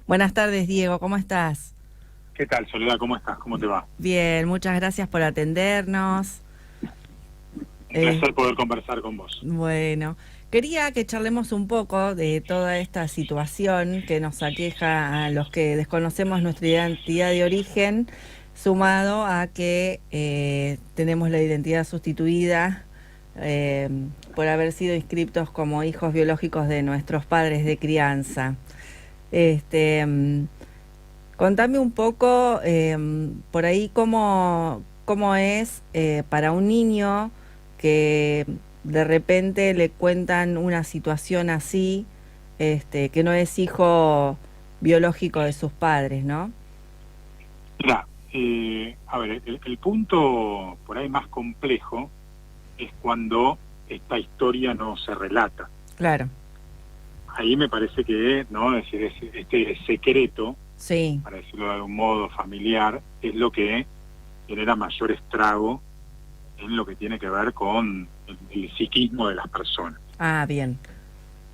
Buenas tardes, Diego, ¿cómo estás? ¿Qué tal, Soledad? ¿Cómo estás? ¿Cómo te va? Bien, muchas gracias por atendernos. Un Eh, placer poder conversar con vos. bueno, quería que charlemos un poco de toda esta situación que nos aqueja a los que desconocemos nuestra identidad de origen, sumado a que tenemos la identidad sustituida eh, por haber sido inscriptos como hijos biológicos de nuestros padres de crianza. Este, mm, Contame un poco por ahí cómo es para un niño que de repente le cuentan una situación así, que no es hijo biológico de sus padres, ¿no? Mira, a ver, el punto por ahí más complejo es cuando esta historia no se relata. Claro, Ahí me parece que, ¿no? Es decir, este secreto, sí. para decirlo de algún modo familiar, es lo que genera mayor estrago en lo que tiene que ver con el psiquismo de las personas. Ah, bien.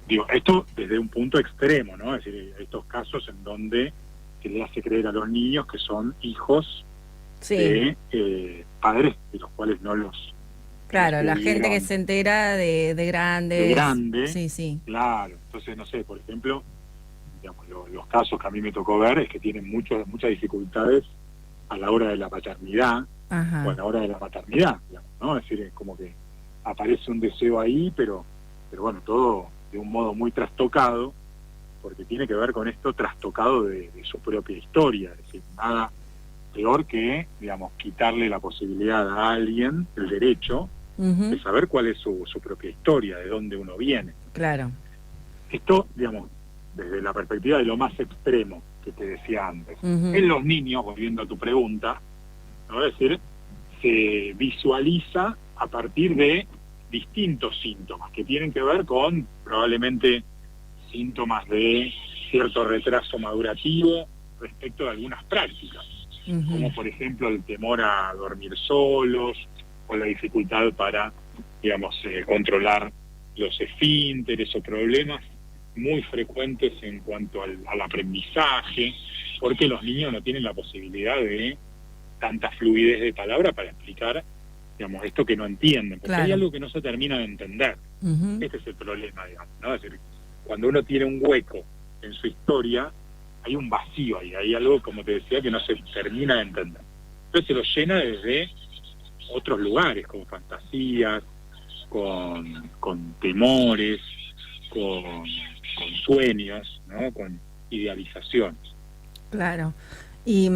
Digo, esto desde un punto extremo, ¿no? Es decir, estos casos en donde se le hace creer a los niños que son hijos Sí, de padres de los cuales no los claro, la gente que tuvieron se entera de de grandes. grande, Sí, sí. claro. Entonces, no sé, por ejemplo, digamos, los casos que a mí me tocó ver es que tienen muchas dificultades a la hora de la paternidad o a Ajá, la hora de la maternidad, digamos, ¿no? Es decir, es como que aparece un deseo ahí, pero bueno, todo de un modo muy trastocado, porque tiene que ver con esto trastocado de su propia historia, es decir, nada peor que, digamos, quitarle la posibilidad a alguien, el derecho, de ujú, saber cuál es su propia historia, de dónde uno viene. claro. Esto, digamos, desde la perspectiva de lo más extremo que te decía antes. Ujú, En los niños, volviendo a tu pregunta, ¿no? Es decir, se visualiza a partir de distintos síntomas que tienen que ver con probablemente síntomas de cierto retraso madurativo respecto de algunas prácticas, ujú, como por ejemplo el temor a dormir solos o la dificultad para, digamos, controlar los esfínteres o problemas muy frecuentes en cuanto al aprendizaje, porque los niños no tienen la posibilidad de tanta fluidez de palabra para explicar, digamos, esto que no entienden, porque hay claro. algo que no se termina de entender. Ujú, Este es el problema, digamos, ¿no? Es decir, cuando uno tiene un hueco en su historia, hay un vacío ahí, hay algo, como te decía, que no se termina de entender. Entonces se lo llena desde otros lugares, con fantasías, con temores, con sueños, ¿no? Con idealizaciones. claro. Y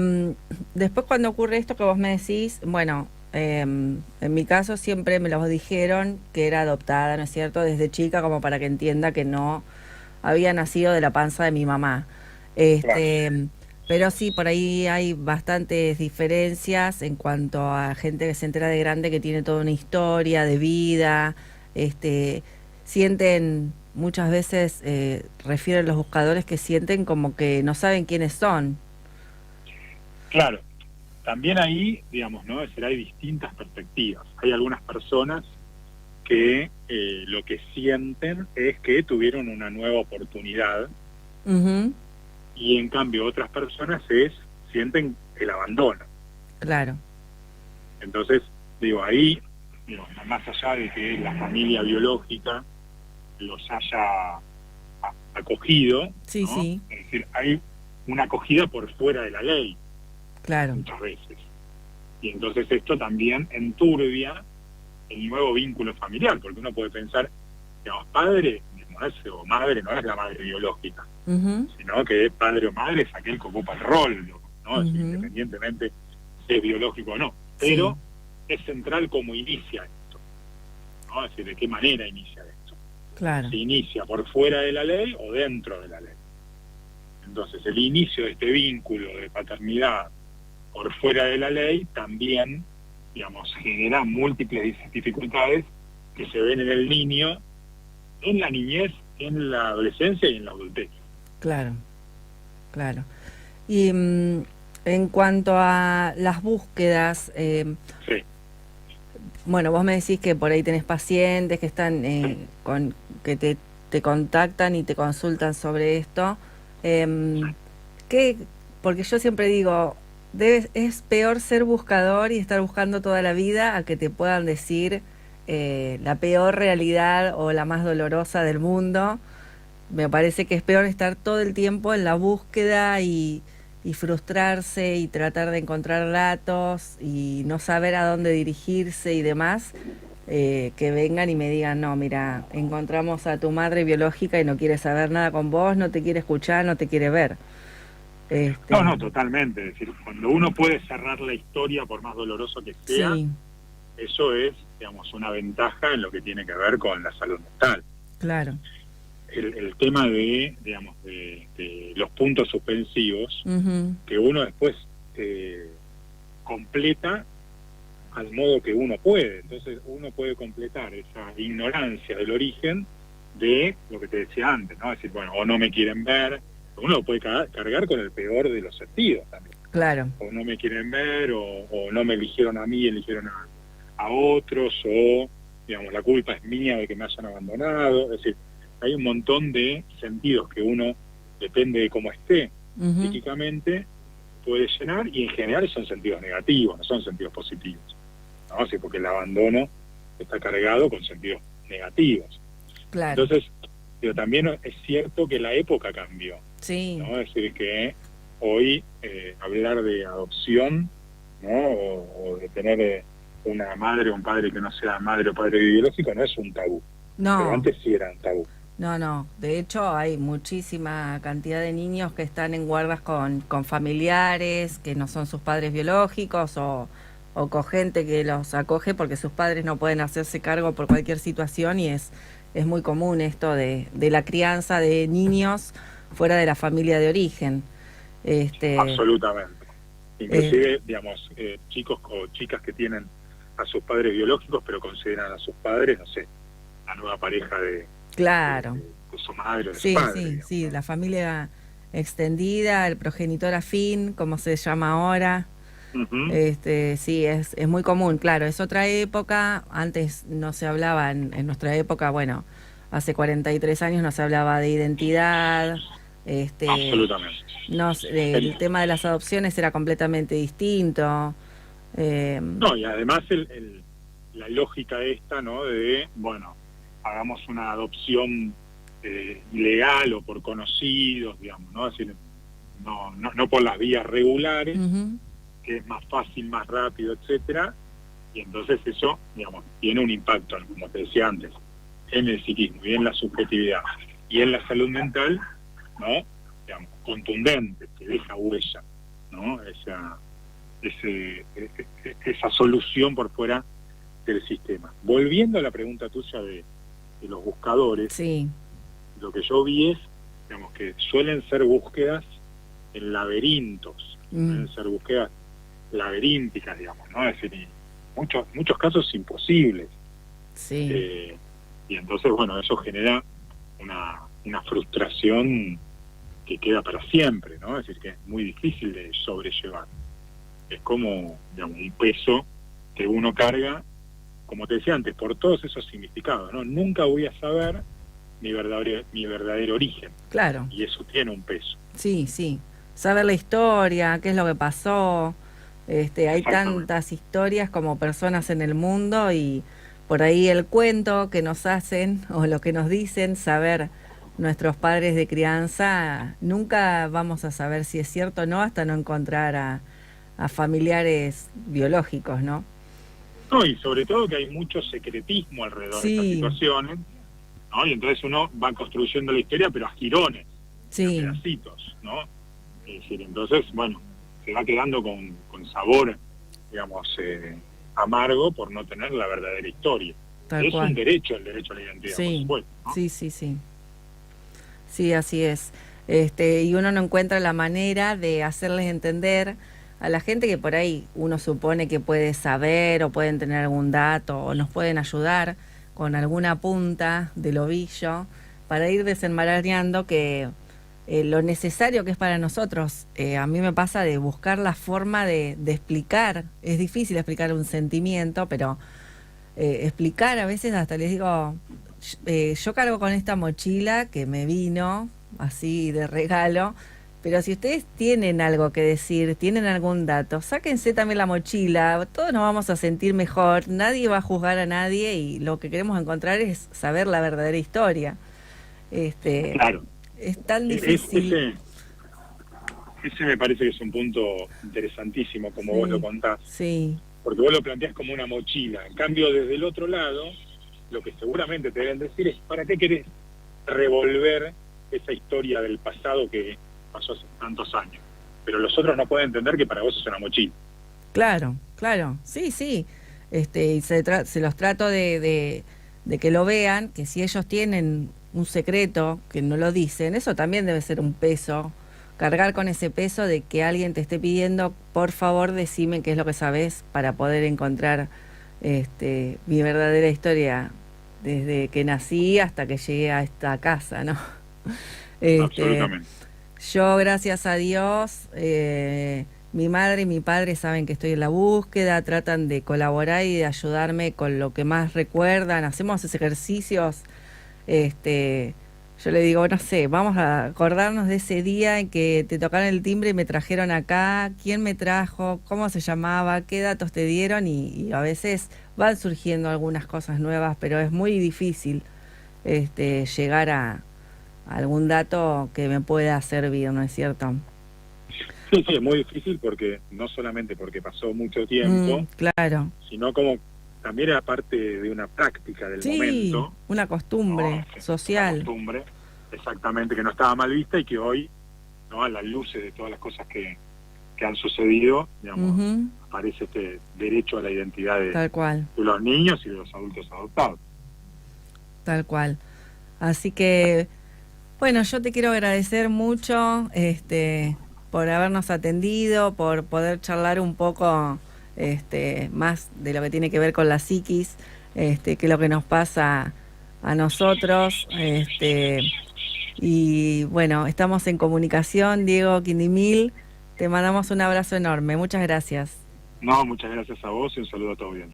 después cuando ocurre esto que vos me decís, bueno, en mi caso siempre me lo dijeron que era adoptada, ¿no es cierto? Desde chica como para que entienda que no había nacido de la panza de mi mamá. Claro. Este, pero sí, por ahí hay bastantes diferencias en cuanto a gente que se entera de grande que tiene toda una historia de vida, este, sienten muchas veces, refieren los buscadores que sienten como que no saben quiénes son. Claro, también ahí, digamos, ¿no? Es decir, hay distintas perspectivas. Hay algunas personas que lo que sienten es que tuvieron una nueva oportunidad Ujú, y en cambio otras personas sienten el abandono. claro. Entonces, digo, ahí, digo, más allá de que la familia biológica los haya acogido, Sí, ¿no? sí, Es decir, hay una acogida por fuera de la ley claro. muchas veces. Y entonces esto también enturbia el nuevo vínculo familiar, porque uno puede pensar, digamos, padre no es, o madre no es la madre biológica, Ujú, sino que padre o madre es aquel que ocupa el rol, ¿no? Es ujú, independientemente si es biológico o no. sí, Pero es central cómo inicia esto, ¿no? Es decir, de qué manera inicia esto. claro. Se inicia por fuera de la ley o dentro de la ley. Entonces, el inicio de este vínculo de paternidad por fuera de la ley también, digamos, genera múltiples dificultades que se ven en el niño, en la niñez, en la adolescencia y en la adultez. Claro, claro. Y en cuanto a las búsquedas, Sí, bueno, vos me decís que por ahí tenés pacientes que están que te contactan y te consultan sobre esto. Em, sí. que, porque yo siempre digo, es peor ser buscador y estar buscando toda la vida a que te puedan decir la peor realidad o la más dolorosa del mundo. Me parece que es peor estar todo el tiempo en la búsqueda y frustrarse y tratar de encontrar datos y no saber a dónde dirigirse y demás, que vengan y me digan, no, mira, encontramos a tu madre biológica y no quiere saber nada con vos, no te quiere escuchar, no te quiere ver. No, Este, no, totalmente. Es decir, cuando uno puede cerrar la historia, por más doloroso que sea, sí, eso es, digamos, una ventaja en lo que tiene que ver con la salud mental. claro. El tema de, digamos, de los puntos suspensivos, Ujú, que uno después completa al modo que uno puede. Entonces uno puede completar esa ignorancia del origen de lo que te decía antes, ¿no? Es decir, bueno, o no me quieren ver, uno lo puede cargar con el peor de los sentidos también. claro. O no me quieren ver, o no me eligieron a mí, eligieron a otros, o, digamos, la culpa es mía de que me hayan abandonado. Es decir, hay un montón de sentidos que uno, depende de cómo esté Ujú, psíquicamente, puede llenar, y en general son sentidos negativos, no son sentidos positivos, ¿no? Sí, porque el abandono está cargado con sentidos negativos. claro. Entonces, pero también es cierto que la época cambió, Sí. ¿no? Es decir, que hoy hablar de adopción, ¿no? O de tener una madre o un padre que no sea madre o padre biológico no es un tabú, pero No. antes sí era un tabú. No, no. De hecho, hay muchísima cantidad de niños que están en guardas con familiares que no son sus padres biológicos o con gente que los acoge porque sus padres no pueden hacerse cargo por cualquier situación y es muy común esto de la crianza de niños fuera de la familia de origen. Este, Absolutamente. eh, Inclusive, digamos, chicos o chicas que tienen a sus padres biológicos, pero consideran a sus padres, no sé, la nueva pareja claro. de su madre o de su Sí, padre, sí, digamos, sí. ¿no? La familia extendida, el progenitor afín, como se llama ahora. Ujú. Sí, es muy común, claro, es otra época, antes no se hablaba, en nuestra época, bueno, hace 43 años no se hablaba de identidad, este, Absolutamente. no, el tema de las adopciones era completamente distinto. eh, No, y además la lógica esta, ¿no? De, bueno, hagamos una adopción ilegal o por conocidos, digamos, ¿no? Es decir, no por las vías regulares, Ujú, que es más fácil, más rápido, etcétera, y entonces eso, digamos, tiene un impacto, como te decía antes, en el psiquismo y en la subjetividad y en la salud mental, ¿no? Digamos, contundente, que deja huella, ¿no? Esa solución por fuera del sistema. Volviendo a la pregunta tuya de los buscadores, sí, lo que yo vi es, digamos, que suelen ser búsquedas en laberintos, mm, suelen ser búsquedas laberínticas, digamos, ¿no? Es decir, y muchos casos imposibles. sí. Eh, y entonces, bueno, eso genera una frustración que queda para siempre, ¿no? Es decir, que es muy difícil de sobrellevar. Es como, digamos, un peso que uno carga, como te decía antes, por todos esos significados, ¿no? Nunca voy a saber mi verdadero origen, Claro, y eso tiene un peso. sí, sí. Saber la historia, qué es lo que pasó. Hay Exactamente. tantas historias como personas en el mundo y por ahí el cuento que nos hacen o lo que nos dicen saber nuestros padres de crianza, nunca vamos a saber si es cierto o no hasta no encontrar a familiares biológicos, ¿no? No, y sobre todo que hay mucho secretismo alrededor de estas Sí, situaciones, ¿no? Y entonces uno va construyendo la historia, pero a girones, y a sí, pedacitos, ¿no? Es decir, entonces, bueno, se va quedando con sabor, digamos, amargo por no tener la verdadera historia. tal Es un cual. derecho, el derecho a la identidad, por Sí, supuesto, ¿no? sí, sí, sí. Sí, así es. Y uno no encuentra la manera de hacerles entender a la gente que por ahí uno supone que puede saber o pueden tener algún dato o nos pueden ayudar con alguna punta del ovillo para ir desenmarañando que lo necesario que es para nosotros. A mí me pasa de buscar la forma de explicar. Es difícil explicar un sentimiento, pero explicar a veces hasta les digo, yo cargo con esta mochila que me vino así de regalo Pero si ustedes tienen algo que decir, tienen algún dato, sáquense también la mochila, todos nos vamos a sentir mejor, nadie va a juzgar a nadie y lo que queremos encontrar es saber la verdadera historia. Claro. Es tan difícil. Ese me parece que es un punto interesantísimo, como vos lo contás. Sí. Porque vos lo planteás como una mochila. En cambio, desde el otro lado, lo que seguramente te deben decir es, ¿para qué querés revolver esa historia del pasado que pasó hace tantos años? Pero los otros no pueden entender que para vos es una mochila. Claro, claro, sí, sí. Y se los trato de que lo vean, que si ellos tienen un secreto que no lo dicen, eso también debe ser un peso. Cargar con ese peso de que alguien te esté pidiendo, por favor, decime qué es lo que sabes para poder encontrar mi verdadera historia desde que nací hasta que llegué a esta casa, ¿no? Absolutamente. Yo, gracias a Dios, mi madre y mi padre saben que estoy en la búsqueda, tratan de colaborar y de ayudarme con lo que más recuerdan, hacemos ejercicios, yo le digo, no sé, vamos a acordarnos de ese día en que te tocaron el timbre y me trajeron acá, quién me trajo, cómo se llamaba, qué datos te dieron y a veces van surgiendo algunas cosas nuevas, pero es muy difícil llegar a algún dato que me pueda servir, ¿no es cierto? Sí, sí, es muy difícil porque no solamente porque pasó mucho tiempo, claro. sino como también era parte de una práctica del momento. Una costumbre social. Una costumbre, exactamente, que no estaba mal vista y que hoy, ¿no?, a la luz de todas las cosas que han sucedido, digamos, aparece este derecho a la identidad Tal cual. de los niños y de los adultos adoptados. Tal cual. Así que, bueno, yo te quiero agradecer mucho por habernos atendido, por poder charlar un poco más de lo que tiene que ver con la psiquis, que es lo que nos pasa a nosotros. Y bueno, estamos en comunicación, Diego Quindimil. Te mandamos un abrazo enorme. Muchas gracias. No, muchas gracias a vos y un saludo a todos bien.